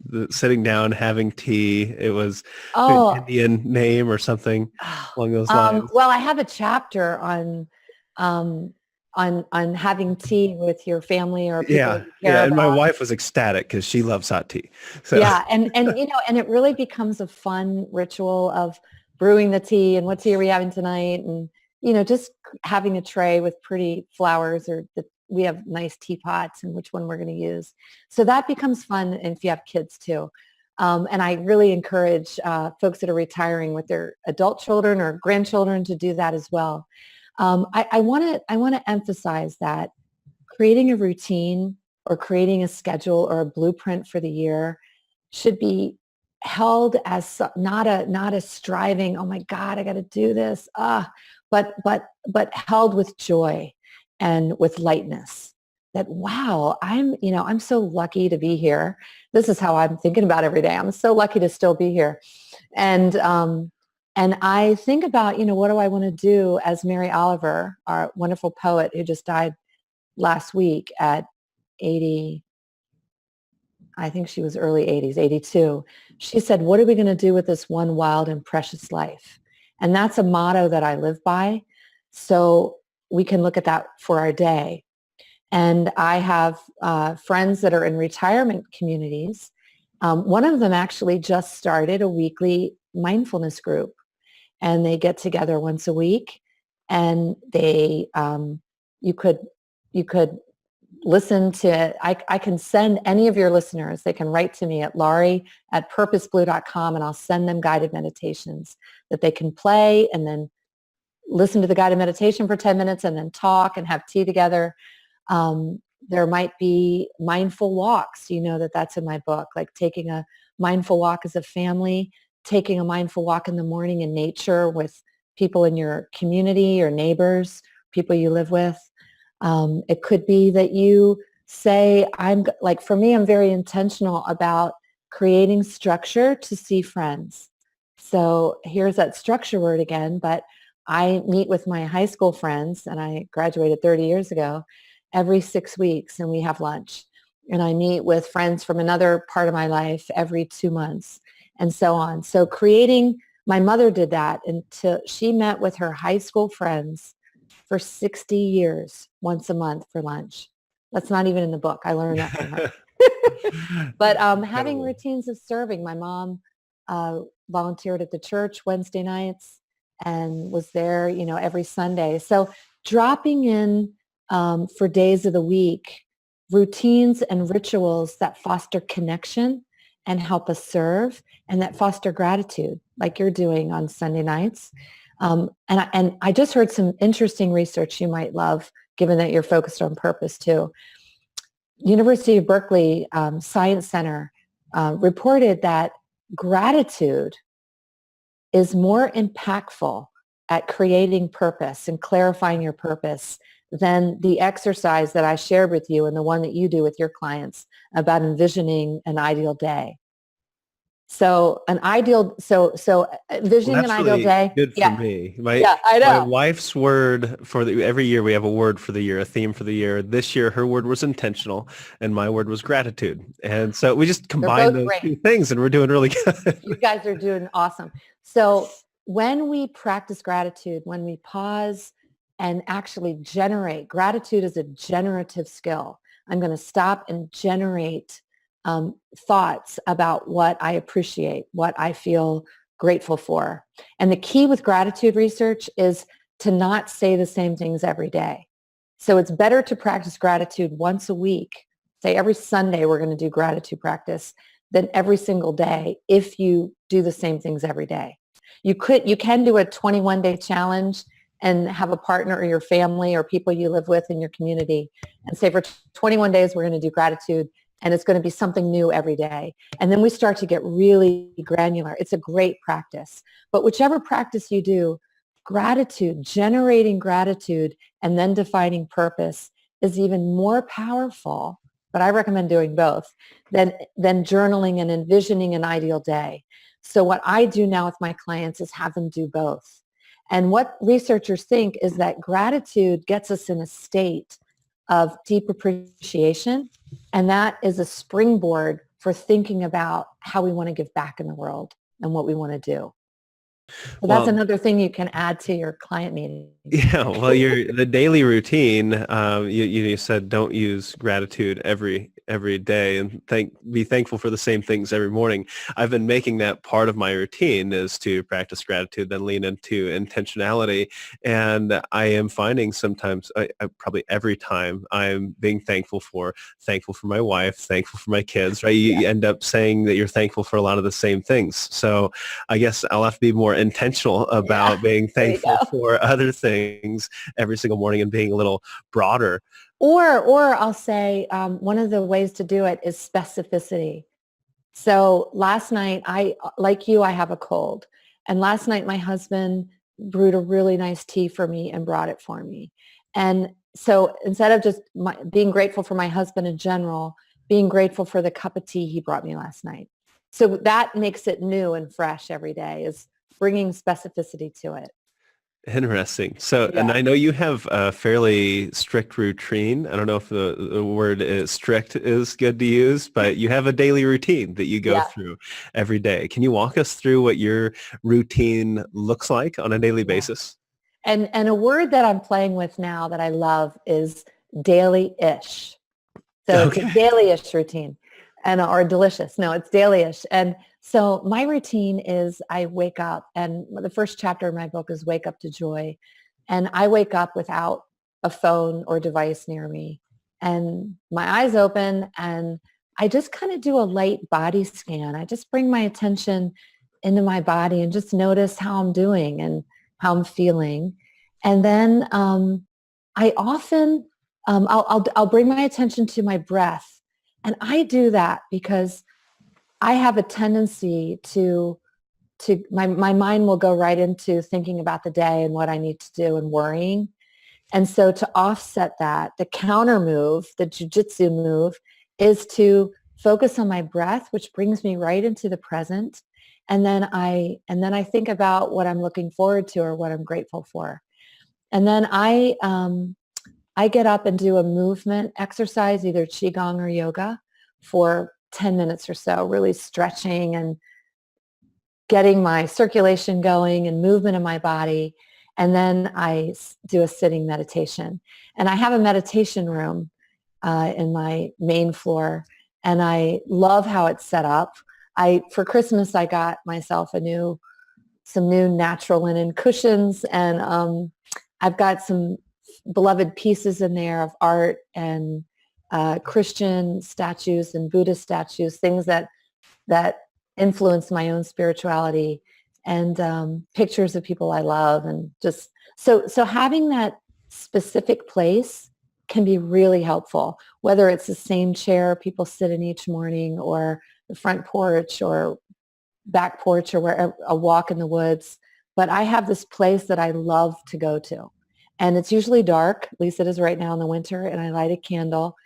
the sitting down, having tea. It was an Oh, Indian name or something along those lines. well, I have a chapter um, on having tea with your family or people that Yeah, you care yeah. And my about. wife was ecstatic because she loves hot tea. So Yeah, and and it really becomes a fun ritual of brewing the tea and what tea are we having tonight, and just having a tray with pretty flowers, or we have nice teapots and which one we're going to use. So that becomes fun, and if you have kids too. And I really encourage folks that are retiring with their adult children or grandchildren to do that as well. I want to emphasize that creating a routine or creating a schedule or a blueprint for the year should be held as not a striving, oh my God, I got to do this, but held with joy and with lightness. That, wow, I'm so lucky to be here. This is how I'm thinking about every day. I'm so lucky to still be here, and I think about, what do I want to do? As Mary Oliver, our wonderful poet who just died last week at 80, I think she was early 80s, 82. She said, what are we going to do with this one wild and precious life? And that's a motto that I live by. So we can look at that for our day. And I have friends that are in retirement communities. One of them actually just started a weekly mindfulness group, and they get together once a week, and you could listen to, I can send any of your listeners, they can write to me at Laurie@purposeblue.com, and I'll send them guided meditations that they can play and then listen to the guided meditation for 10 minutes and then talk and have tea together. There might be mindful walks. That's in my book, like taking a mindful walk as a family, taking a mindful walk in the morning in nature with people in your community or neighbors, people you live with. It could be that you say, for me, I'm very intentional about creating structure to see friends. So here's that structure word again, but I meet with my high school friends, and I graduated 30 years ago, every 6 weeks, and we have lunch. And I meet with friends from another part of my life every 2 months, and so on. So my mother did that until she met with her high school friends for 60 years, once a month for lunch. That's not even in the book. I learned that from her. But having Incredible. routines of serving. My mom volunteered at the church Wednesday nights and was there, every Sunday. So dropping in for days of the week, routines and rituals that foster connection and help us serve, and that foster gratitude, like you're doing on Sunday nights. And I just heard some interesting research you might love, given that you're focused on purpose too. University of Berkeley Science Center reported that gratitude is more impactful at creating purpose and clarifying your purpose than the exercise that I shared with you and the one that you do with your clients about envisioning an ideal day. So Well, envisioning an that's ideal really day. good for Yeah. me. Yeah, I My know. wife's word every year we have a word for the year, a theme for the year. This year her word was intentional and my word was gratitude. And so we just They're combine both those great. two things and we're doing really good. You guys are doing awesome. So when we practice gratitude, when we pause and actually generate, gratitude is a generative skill. I'm going to stop and generate thoughts about what I appreciate, what I feel grateful for. And the key with gratitude research is to not say the same things every day. So it's better to practice gratitude once a week. Say every Sunday we're going to do gratitude practice than every single day if you do the same things every day. You can do a 21-day challenge and have a partner or your family or people you live with in your community and say for 21 days we're going to do gratitude, and it's going to be something new every day. And then we start to get really granular. It's a great practice. But whichever practice you do, gratitude, generating gratitude, and then defining purpose is even more powerful, but I recommend doing both, than journaling and envisioning an ideal day. So what I do now with my clients is have them do both. And what researchers think is that gratitude gets us in a state of deep appreciation, and that is a springboard for thinking about how we want to give back in the world and what we want to do. So that's Well, another thing you can add to your client meetings. yeah, well, the daily routine. You said don't use gratitude every day, and be thankful for the same things every morning. I've been making that part of my routine is to practice gratitude, then lean into intentionality, and I am finding sometimes, I probably every time, I'm being thankful for my wife, thankful for my kids. Right? You end up saying that you're thankful for a lot of the same things. So I guess I'll have to be more intentional about being thankful for other things every single morning and being a little broader. Or I'll say one of the ways to do it is specificity. So last night, like you, I have a cold. And last night, my husband brewed a really nice tea for me and brought it for me. And so instead of just being grateful for my husband in general, being grateful for the cup of tea he brought me last night. So that makes it new and fresh every day, is bringing specificity to it. Interesting. So, and Yeah. I know you have a fairly strict routine. I don't know if the word is strict is good to use, but you have a daily routine that you go Yeah. through every day. Can you walk us through what your routine looks like on a daily basis? And a word that I'm playing with now that I love is daily-ish. So it's a Okay. daily-ish routine, or delicious. No, it's daily-ish. And so my routine is I wake up, and the first chapter of my book is Wake Up to Joy. And I wake up without a phone or device near me, and my eyes open, and I just kind of do a light body scan. I just bring my attention into my body and just notice how I'm doing and how I'm feeling. And then I often I'll bring my attention to my breath. And I do that because I have a tendency my mind will go right into thinking about the day and what I need to do and worrying. And so to offset that, the counter move, the jujitsu move, is to focus on my breath, which brings me right into the present. And then I think about what I'm looking forward to or what I'm grateful for. And then I get up and do a movement exercise, either Qigong or yoga, for 10 minutes or so, really stretching and getting my circulation going and movement in my body. And then I do a sitting meditation. And I have a meditation room in my main floor, and I love how it's set up. For Christmas, I got myself some new natural linen cushions, and I've got some beloved pieces in there of art and Christian statues and Buddhist statues, things that influence my own spirituality, and pictures of people I love, and just so having that specific place can be really helpful, whether it's the same chair people sit in each morning, or the front porch or back porch, or wherever, a walk in the woods. But I have this place that I love to go to. And it's usually dark, at least it is right now in the winter, and I light a candle.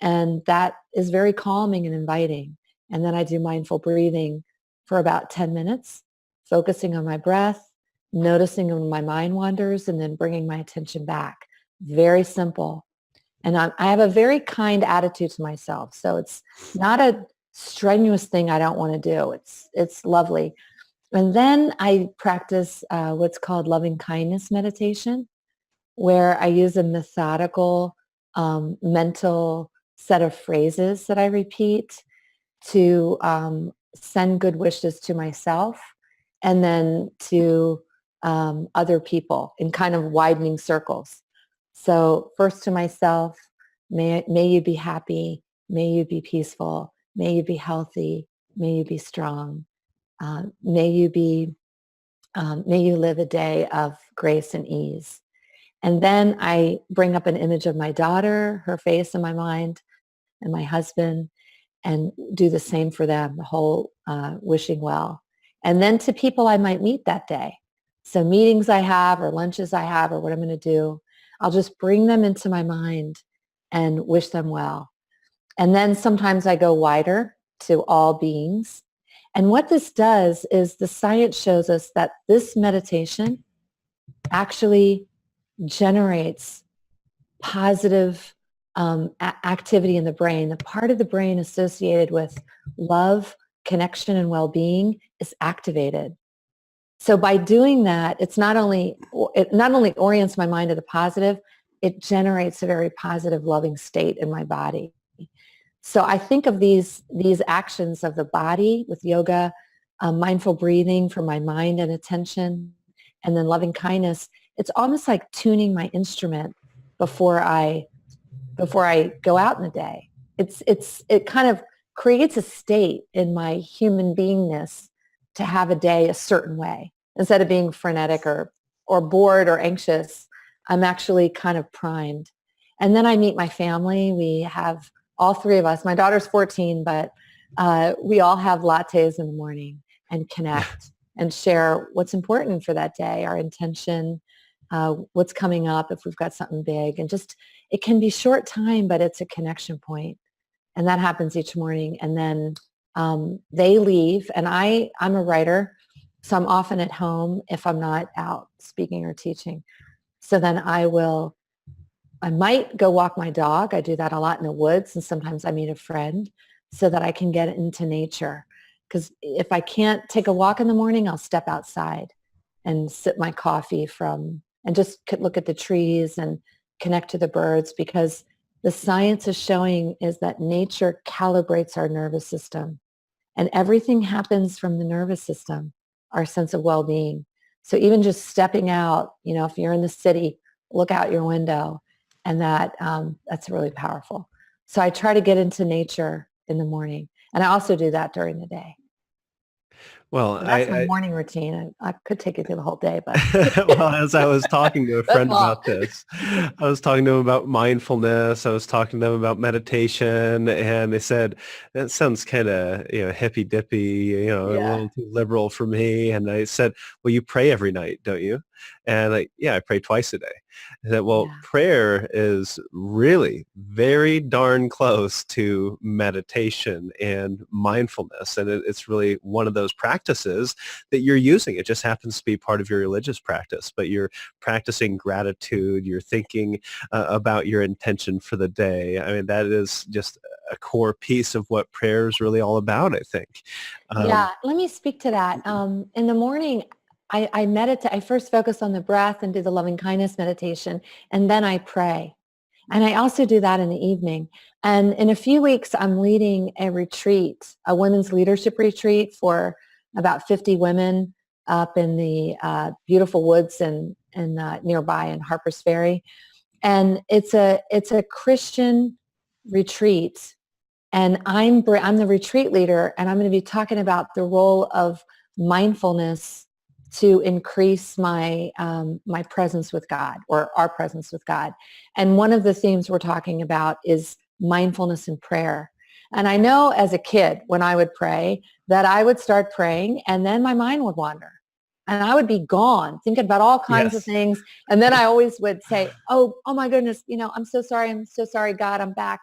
And that is very calming and inviting. And then I do mindful breathing for about 10 minutes, focusing on my breath, noticing when my mind wanders, and then bringing my attention back. Very simple. And I have a very kind attitude to myself. So it's not a strenuous thing I don't want to do. It's lovely. And then I practice what's called loving kindness meditation, where I use a methodical mental set of phrases that I repeat to send good wishes to myself, and then to other people in kind of widening circles. So first to myself, may you be happy, may you be peaceful, may you be healthy, may you be strong, may you live a day of grace and ease. And then I bring up an image of my daughter, her face in my mind, and my husband. and do the same for them, the whole wishing well. And then to people I might meet that day. So meetings I have or lunches I have or what I'm going to do, I'll just bring them into my mind and wish them well. And then sometimes I go wider to all beings. And what this does is the science shows us that this meditation actually generates positive activity in the brain. The part of the brain associated with love, connection, and well-being is activated. So by doing that, it not only orients my mind to the positive, it generates a very positive, loving state in my body. So I think of these actions of the body with yoga, mindful breathing for my mind and attention, and then loving kindness. It's almost like tuning my instrument before I go out in the day. It kind of creates a state in my human beingness to have a day a certain way. Instead of being frenetic or bored or anxious, I'm actually kind of primed. And then I meet my family. We have all three of us. My daughter's 14, but we all have lattes in the morning and connect and share what's important for that day, our intention, what's coming up if we've got something big. And just, it can be short time, but it's a connection point. And that happens each morning. And then they leave. And I'm a writer, so I'm often at home if I'm not out speaking or teaching. So then I might go walk my dog. I do that a lot in the woods, and sometimes I meet a friend so that I can get into nature. Because if I can't take a walk in the morning, I'll step outside and sip my coffee and just look at the trees and connect to the birds, because the science is showing is that nature calibrates our nervous system, and everything happens from the nervous system, our sense of well-being. So even just stepping out, if you're in the city, look out your window, and that's really powerful. So I try to get into nature in the morning, and I also do that during the day. Well, So that's my morning routine. I could take you through the whole day, but well, as I was talking to a friend about this, I was talking to them about mindfulness. I was talking to them about meditation, and they said, that sounds kind of, hippy dippy, a little too liberal for me. And I said, well, you pray every night, don't you? And I pray twice a day. I said, well, prayer is really very darn close to meditation and mindfulness. And it's really one of those practices that you're using. It just happens to be part of your religious practice, but you're practicing gratitude. You're thinking about your intention for the day. I mean, that is just a core piece of what prayer is really all about, I think. Let me speak to that. In the morning, I meditate. I first focus on the breath and do the loving kindness meditation, and then I pray. And I also do that in the evening. And in a few weeks, I'm leading a retreat, a women's leadership retreat for about 50 women up in the beautiful woods and nearby in Harper's Ferry. And it's a Christian retreat. And I'm the retreat leader, and I'm going to be talking about the role of mindfulness to increase my my presence with God, or our presence with God. And one of the themes we're talking about is mindfulness in prayer. And I know as a kid, when I would pray, that I would start praying and then my mind would wander. And I would be gone thinking about all kinds of things. And then I always would say, oh my goodness, I'm so sorry, God, I'm back.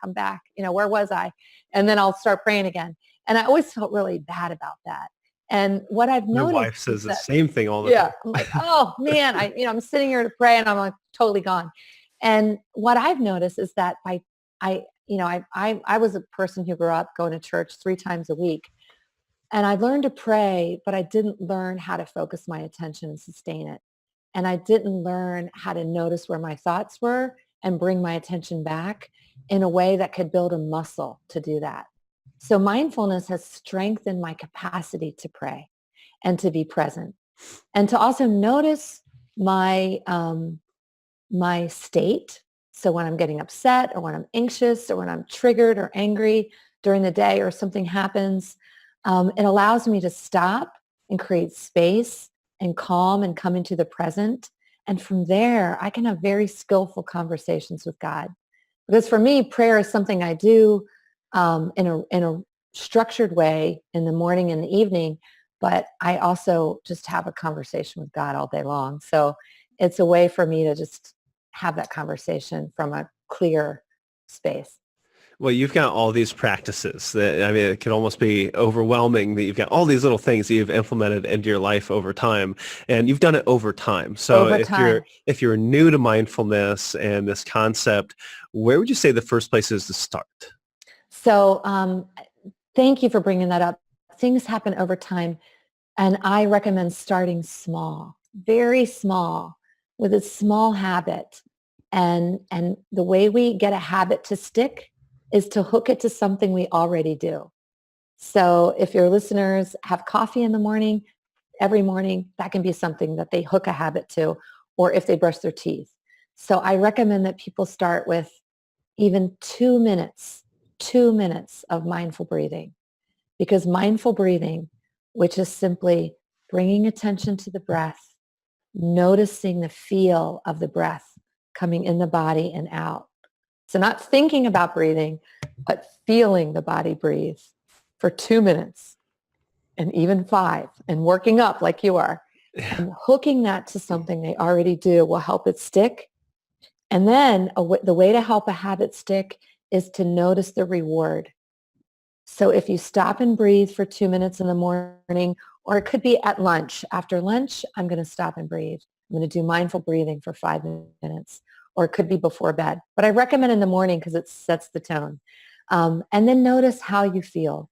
Where was I? And then I'll start praying again. And I always felt really bad about that. And what I've noticed, my wife says the same thing all the time. I'm like, oh man, I'm sitting here to pray and I'm like totally gone. And what I've noticed is that I was a person who grew up going to church 3 times a week, and I learned to pray, but I didn't learn how to focus my attention and sustain it. And I didn't learn how to notice where my thoughts were and bring my attention back in a way that could build a muscle to do that. So mindfulness has strengthened my capacity to pray and to be present, and to also notice my my state. So when I'm getting upset, or when I'm anxious, or when I'm triggered or angry during the day, or something happens, it allows me to stop and create space and calm and come into the present. And from there, I can have very skillful conversations with God. Because for me, prayer is something I do in a structured way in the morning and the evening, but I also just have a conversation with God all day long. So it's a way for me to just have that conversation from a clear space. Well, you've got all these practices that, I mean, it can almost be overwhelming that you've got all these little things that you've implemented into your life over time, and you've done it over time. So Over time. if you're new to mindfulness and this concept, where would you say the first place is to start? So thank you for bringing that up. Things happen over time, and I recommend starting small, very small, with a small habit. And the way we get a habit to stick is to hook it to something we already do. So if your listeners have coffee in the morning, every morning, that can be something that they hook a habit to, or if they brush their teeth. So I recommend that people start with even 2 minutes of mindful breathing, because mindful breathing, which is simply bringing attention to the breath, noticing the feel of the breath coming in the body and out. So not thinking about breathing, but feeling the body breathe for 2 minutes and even 5 and working up like you are. And hooking that to something they already do will help it stick. And then the way to help a habit stick is to notice the reward. So if you stop and breathe for 2 minutes in the morning, or it could be at lunch. After lunch, I'm going to stop and breathe. I'm going to do mindful breathing for 5 minutes, or it could be before bed. But I recommend in the morning because it sets the tone. And then notice how you feel.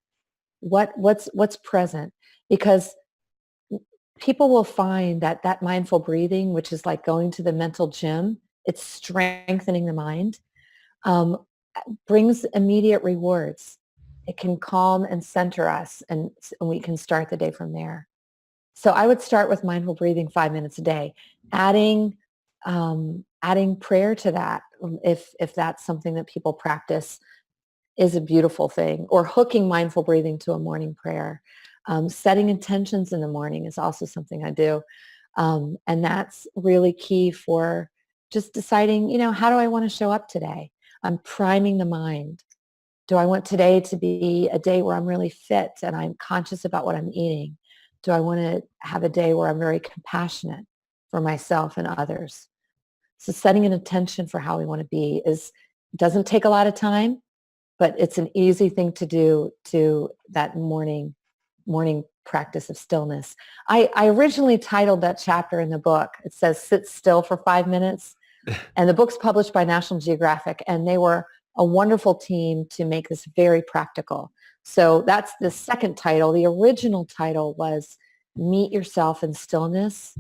What's present? Because people will find that that mindful breathing, which is like going to the mental gym, it's strengthening the mind, um, brings immediate rewards. It can calm and center us, and we can start the day from there. So I would start with mindful breathing 5 minutes a day, adding adding prayer to that, if that's something that people practice, is a beautiful thing. Or hooking mindful breathing to a morning prayer. Setting intentions in the morning is also something I do. And that's really key for just deciding, how do I want to show up today? I'm priming the mind. Do I want today to be a day where I'm really fit and I'm conscious about what I'm eating? Do I want to have a day where I'm very compassionate for myself and others? So setting an intention for how we want to be doesn't take a lot of time, but it's an easy thing to do to that morning practice of stillness. I originally titled that chapter in the book, it says sit still for 5 minutes. And the book's published by National Geographic, and they were a wonderful team to make this very practical. So that's the second title. The original title was Meet Yourself in Stillness.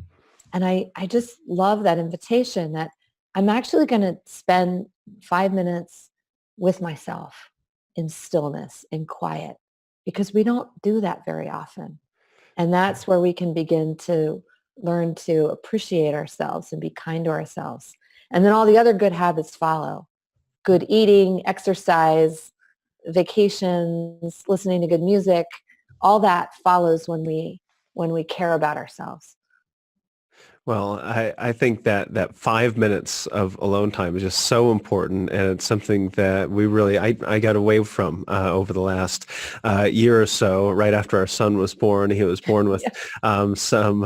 And I just love that invitation that I'm actually going to spend 5 minutes with myself in stillness, in quiet, because we don't do that very often. And that's where we can begin to learn to appreciate ourselves and be kind to ourselves. And then all the other good habits follow. Good eating, exercise, vacations, listening to good music, all that follows when we care about ourselves. Well, I think that 5 minutes of alone time is just so important, and it's something that I got away from over the last year or so. Right after our son was born, he was born with some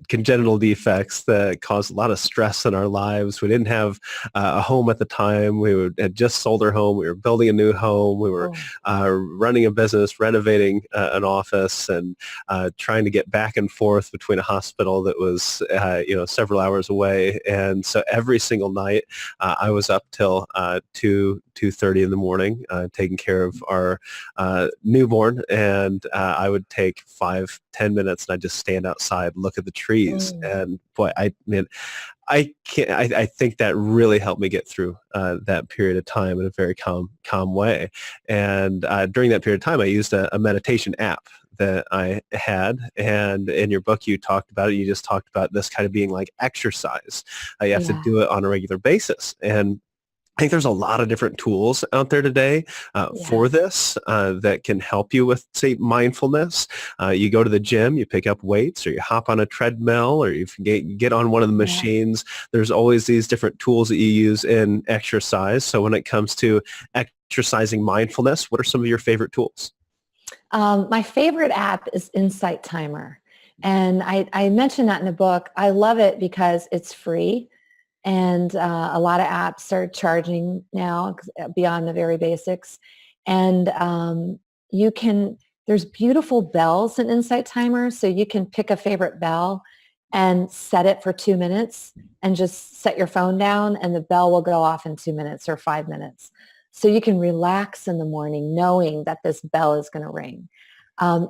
congenital defects that caused a lot of stress in our lives. We didn't have a home at the time. Had just sold our home. We were building a new home. We were running a business, renovating an office, and trying to get back and forth between a hospital that was several hours away. And so every single night I was up till 2:30 in the morning taking care of our newborn. And I would take 5-10 minutes and I'd just stand outside, look at the trees. And boy, I can't. I think that really helped me get through that period of time in a very calm way. And during that period of time, I used a meditation app that I had. And in your book, you talked about it. You just talked about this kind of being like exercise. You have to do it on a regular basis. And I think there's a lot of different tools out there today for Yes. this that can help you with, say, mindfulness. You go to the gym, you pick up weights, or you hop on a treadmill, or you get on one of the Yes. machines. There's always these different tools that you use in exercise. So when it comes to exercising mindfulness, what are some of your favorite tools? My favorite app is Insight Timer. And I mentioned that in the book. I love it because it's free. And a lot of apps are charging now beyond the very basics. And you can, there's beautiful bells in Insight Timer. So you can pick a favorite bell and set it for 2 minutes and just set your phone down and the bell will go off in 2 minutes or 5 minutes. So you can relax in the morning knowing that this bell is going to ring.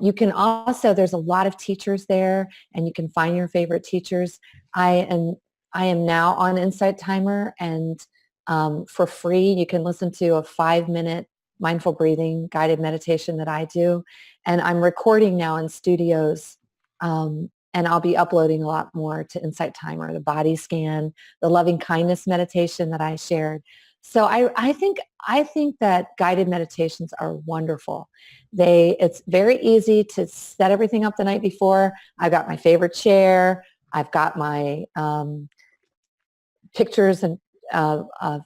You can also, there's a lot of teachers there and you can find your favorite teachers. I am I am now on Insight Timer, and for free, you can listen to a 5-minute mindful breathing guided meditation that I do. And I'm recording now in studios, and I'll be uploading a lot more to Insight Timer, the body scan, the loving kindness meditation that I shared. So I think that guided meditations are wonderful. It's very easy to set everything up the night before. I've got my favorite chair. I've got my pictures and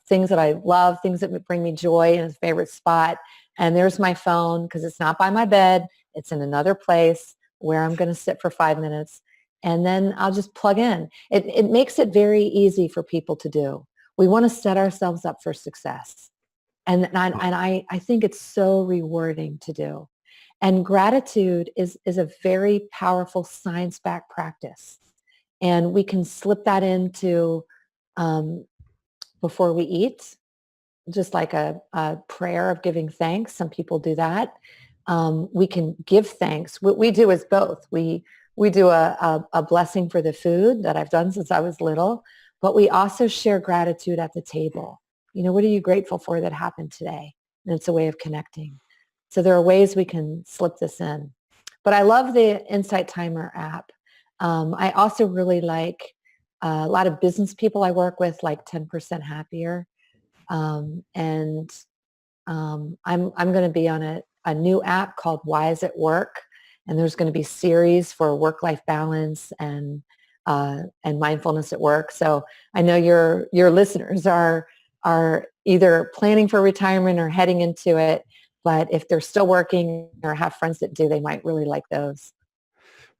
things that I love, things that bring me joy in a favorite spot. And there's my phone because it's not by my bed. It's in another place where I'm going to sit for 5 minutes. And then I'll just plug in. It makes it very easy for people to do. We want to set ourselves up for success. And I think it's so rewarding to do. And gratitude is a very powerful science-backed practice. And we can slip that into um, before we eat, just like a prayer of giving thanks. Some people do that. We can give thanks. What we do is both. We do a blessing for the food that I've done since I was little, but we also share gratitude at the table. You know, what are you grateful for that happened today? And it's a way of connecting. So there are ways we can slip this in. But I love the Insight Timer app. I also really like a lot of business people I work with, like 10% Happier. And I'm going to be on a new app called Why Is It Work? And there's going to be series for work-life balance and mindfulness at work. So I know your listeners are either planning for retirement or heading into it. But if they're still working or have friends that do, they might really like those.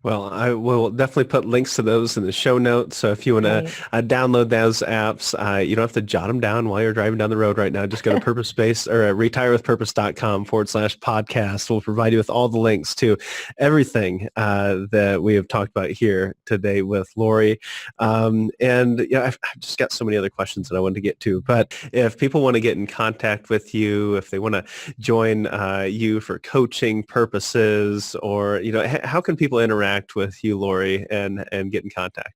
Well, I will definitely put links to those in the show notes. So if you want to Great. download those apps, you don't have to jot them down while you're driving down the road right now. Just go to purpose space or retirewithpurpose.com/podcast. We'll provide you with all the links to everything that we have talked about here today with Laurie. And yeah, I've just got so many other questions that I wanted to get to. But if people want to get in contact with you, if they want to join you for coaching purposes, or how can people interact with you, Laurie, and get in contact?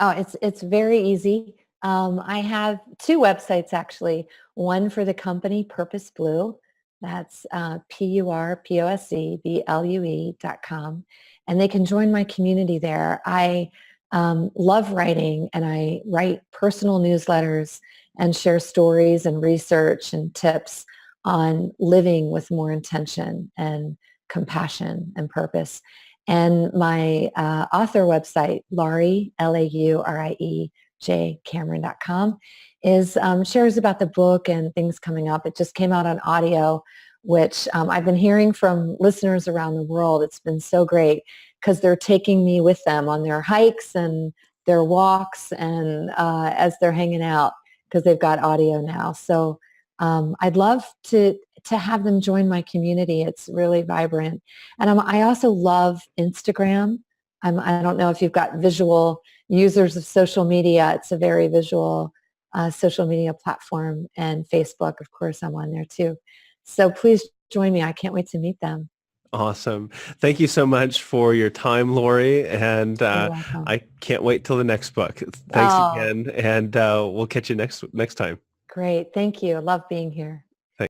Oh, it's very easy. I have two websites actually. One for the company Purpose Blue. That's PURPOSCBLUE.com. And they can join my community there. I love writing and I write personal newsletters and share stories and research and tips on living with more intention and compassion and purpose. And my author website, Laurie, Laurie, Cameron.com, is shares about the book and things coming up. It just came out on audio, which I've been hearing from listeners around the world. It's been so great because they're taking me with them on their hikes and their walks and as they're hanging out because they've got audio now. So I'd love to have them join my community. It's really vibrant. And I also love Instagram. I don't know if you've got visual users of social media. It's a very visual social media platform. And Facebook, of course, I'm on there too. So please join me. I can't wait to meet them. Awesome. Thank you so much for your time, Laurie. And You're welcome. I can't wait till the next book. Thanks Oh, again. And we'll catch you next time. great. Thank you. I love being here.